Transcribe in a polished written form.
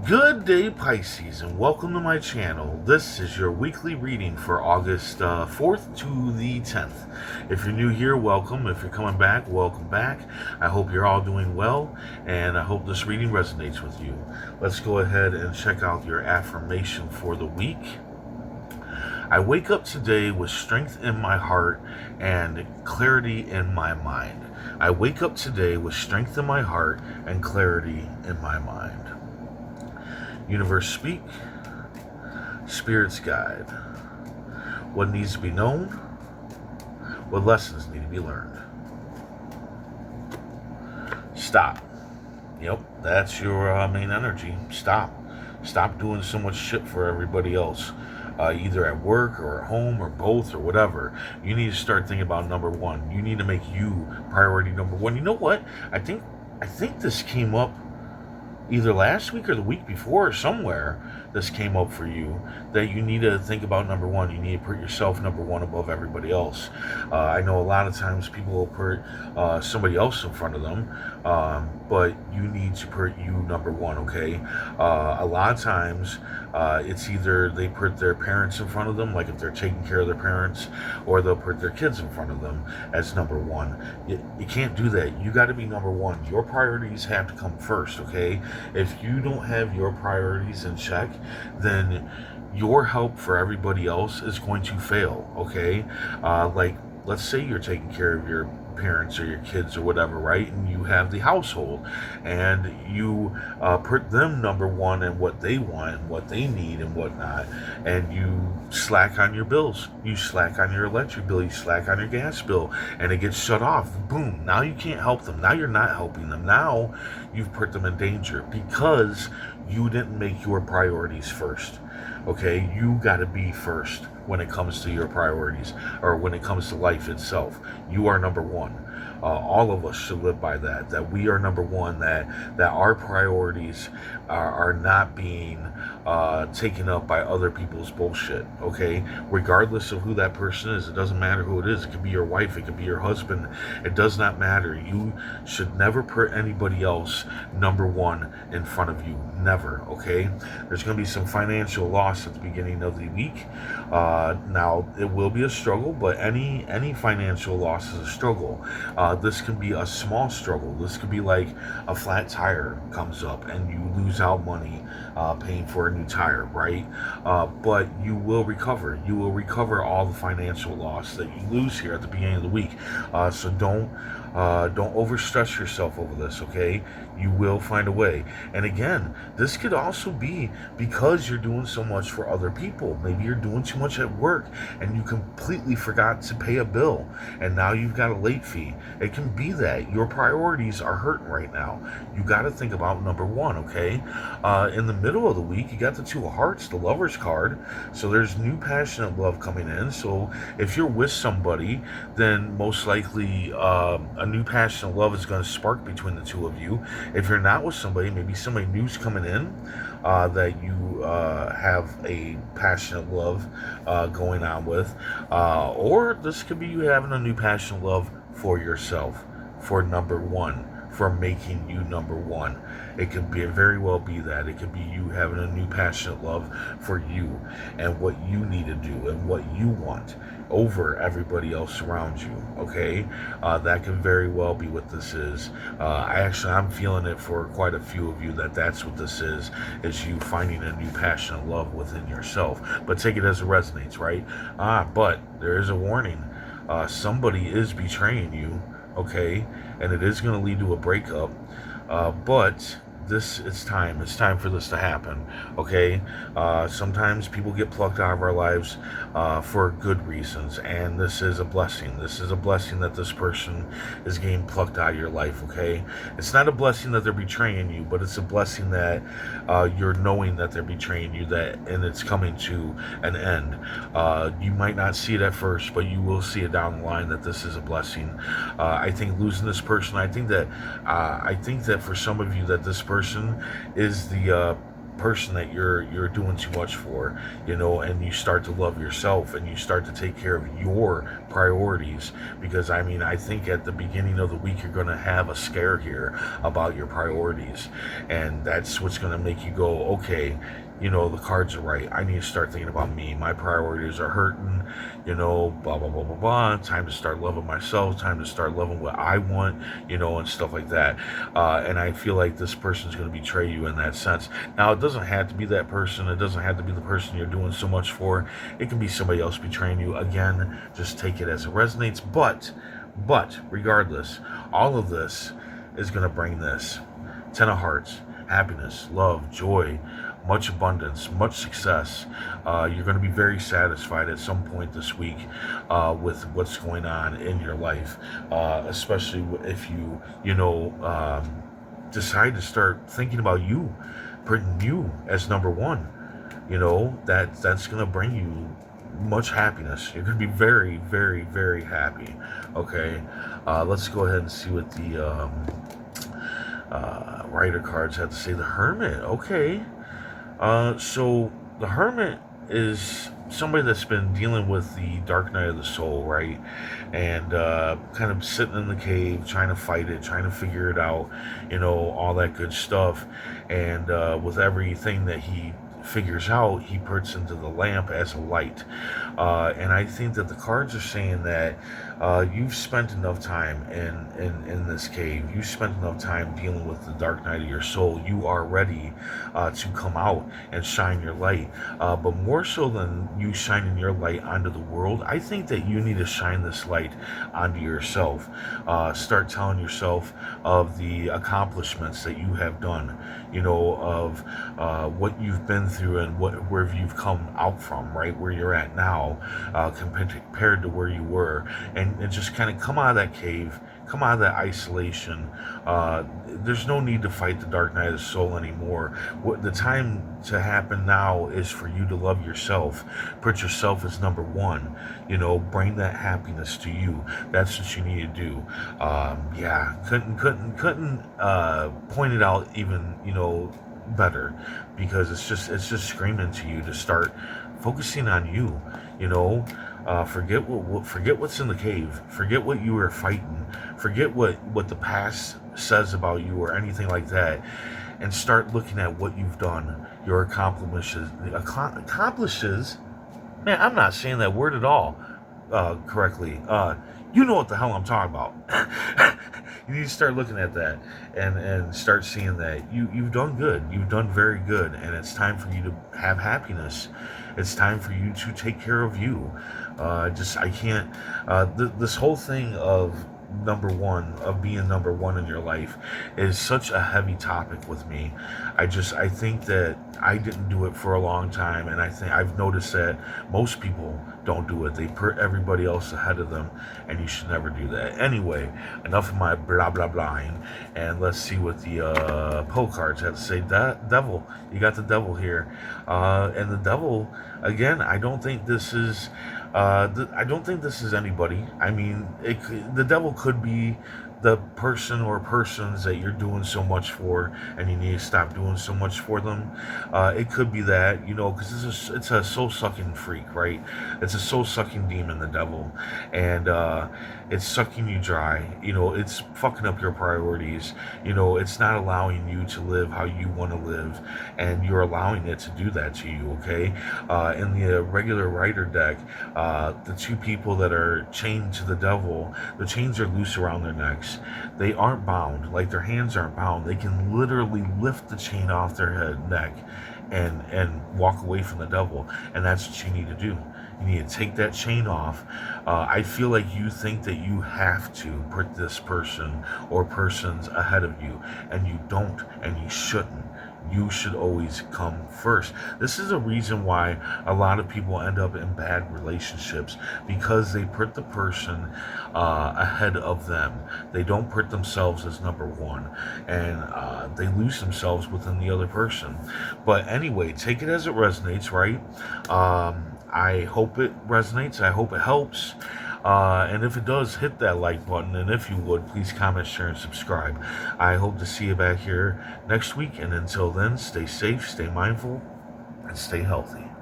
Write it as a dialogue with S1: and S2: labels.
S1: Good day, Pisces, and welcome to my channel. This is your weekly reading for August 4th to the 10th. If you're new here, welcome. If you're coming back, welcome back. I hope you're all doing well, and I hope this reading resonates with you. Let's go ahead and check out your affirmation for the week. I wake up today with strength in my heart and clarity in my mind. I wake up today with strength in my heart and clarity in my mind. Universe speak, spirits guide. What needs to be known? What lessons need to be learned? Stop. Yep, that's your main energy. Stop. Stop doing so much shit for everybody else. Either at work or at home or both or whatever. You need to start thinking about number one. You need to make you priority number one. You know what? I think this came up either last week or the week before, or somewhere this came up for you, that you need to think about number one. You need to put yourself number one above everybody else. I know a lot of times people will put somebody else in front of them, but you need to put you number one, okay? A lot of times it's either they put their parents in front of them, like if they're taking care of their parents, or they'll put their kids in front of them as number one. You can't do that. You got to be number one. Your priorities have to come first, okay? If you don't have your priorities in check, then your help for everybody else is going to fail, okay? Like, let's say you're taking care of your parents or your kids or whatever, right? And you have the household, and you put them number one and what they want and what they need and whatnot, and you slack on your bills, you slack on your electric bill, you slack on your gas bill, and it gets shut off. Boom, now you can't help them. Now you're not helping them. Now you've put them in danger because you didn't make your priorities first. Okay, you got to be first when it comes to your priorities, or when it comes to life itself. You are number one. All of us should live by that we are number one, that our priorities are not being taken up by other people's bullshit, okay? Regardless of who that person is, it doesn't matter who it is. It could be your wife, it could be your husband, it does not matter. You should never put anybody else number one in front of you, never, okay? There's going to be some financial loss at the beginning of the week. Now, it will be a struggle, but any financial loss is a struggle. This can be a small struggle. This could be like a flat tire comes up and you lose out money paying for a new tire, right? But you will recover. You will recover all the financial loss that you lose here at the beginning of the week. So don't overstress yourself over this, okay? You will find a way. And again, this could also be because you're doing so much for other people. Maybe you're doing too much at work and you completely forgot to pay a bill, and now you've got a late fee. It can be that your priorities are hurting right now. You got to think about number one, okay? In the middle of the week, you got the Two of Hearts, the Lover's card. So there's new passionate love coming in. So if you're with somebody, then most likely a new passionate love is going to spark between the two of you. If you're not with somebody, maybe somebody new's coming in that you have a passionate love going on with, or this could be you having a new passionate love for yourself, for number one, for making you number one. It could be very well be that. It could be you having a new passionate love for you and what you need to do and what you want over everybody else around you, okay? That could very well be what this is. I'm feeling it for quite a few of you that's what this is you finding a new passionate love within yourself. But take it as it resonates, right? But there is a warning. Somebody is betraying you, okay? And it is going to lead to a breakup. But it's time for this to happen, okay? Sometimes people get plucked out of our lives for good reasons, and this is a blessing. This is a blessing that this person is getting plucked out of your life, okay? It's not a blessing that they're betraying you, but it's a blessing that you're knowing that they're betraying you, and it's coming to an end. You might not see it at first, but you will see it down the line that this is a blessing. I think losing this person, I think that for some of you that this person is the person that you're doing too much for, and you start to love yourself and you start to take care of your priorities. Because I think at the beginning of the week you're going to have a scare here about your priorities, and that's what's going to make you go, okay, the cards are right. I need to start thinking about me. My priorities are hurting, blah, blah, blah, blah, blah. Time to start loving myself. Time to start loving what I want, and stuff like that. And I feel like this person's going to betray you in that sense. Now, it doesn't have to be that person. It doesn't have to be the person you're doing so much for. It can be somebody else betraying you. Again, just take it as it resonates. But regardless, all of this is going to bring this. 10 of Hearts, happiness, love, joy, much abundance, much success. You're going to be very satisfied at some point this week with what's going on in your life, especially if you decide to start thinking about you, putting you as number one. That's going to bring you much happiness. You're going to be very, very, very happy. Okay, let's go ahead and see what the Rider cards have to say. The Hermit. Okay. So the Hermit is somebody that's been dealing with the dark night of the soul, right? And kind of sitting in the cave, trying to fight it, trying to figure it out, all that good stuff. And with everything that he figures out, he puts into the lamp as a light. And I think that the cards are saying that you've spent enough time in this cave. You spent enough time dealing with the dark night of your soul. You are ready to come out and shine your light. But more so than you shining your light onto the world, I think that you need to shine this light onto yourself. Start telling yourself of the accomplishments that you have done, of what you've been through and where you've come out from, right? Where you're at now, compared to where you were. And just kind of come out of that cave, come out of that isolation. There's no need to fight the dark night of the soul anymore. The time to happen now is for you to love yourself. Put yourself as number one. Bring that happiness to you. That's what you need to do. Couldn't point it out even better, because it's just screaming to you to start focusing on you. Forget what's in the cave. Forget what you were fighting. Forget what the past says about you or anything like that, and start looking at what you've done, your accomplishes. Man, I'm not saying that word at all correctly. You know what the hell I'm talking about. You need to start looking at that and start seeing that you've done good. You've done very good, and it's time for you to have happiness. It's time for you to take care of you. I can't. This whole thing of being number one in your life is such a heavy topic with me. I think that I didn't do it for a long time, and I think I've noticed that most people don't do it. They put everybody else ahead of them, and you should never do that. Anyway, enough of my blah blah blahing, and let's see what the Poe cards have to say. Devil, you got the Devil here, and the Devil again. I don't think this is anybody. The Devil could be the person or persons that you're doing so much for, and you need to stop doing so much for them. It could be that, because it's a soul-sucking freak, right? It's a soul-sucking demon, the Devil, and it's sucking you dry. It's fucking up your priorities. It's not allowing you to live how you want to live, and you're allowing it to do that to you, okay? In the regular Rider deck, the two people that are chained to the Devil, the chains are loose around their necks. They aren't bound, like their hands aren't bound. They can literally lift the chain off their neck and walk away from the Devil. And that's what you need to do. You need to take that chain off. I feel like you think that you have to put this person or persons ahead of you, and you don't, and you shouldn't. You should always come first. This is a reason why a lot of people end up in bad relationships, because they put the person ahead of them. They don't put themselves as number one, and they lose themselves within the other person. But anyway, take it as it resonates, right? I hope it resonates. I hope it helps. And if it does, hit that like button. And if you would, please comment, share, and subscribe. I hope to see you back here next week. And until then, stay safe, stay mindful, and stay healthy.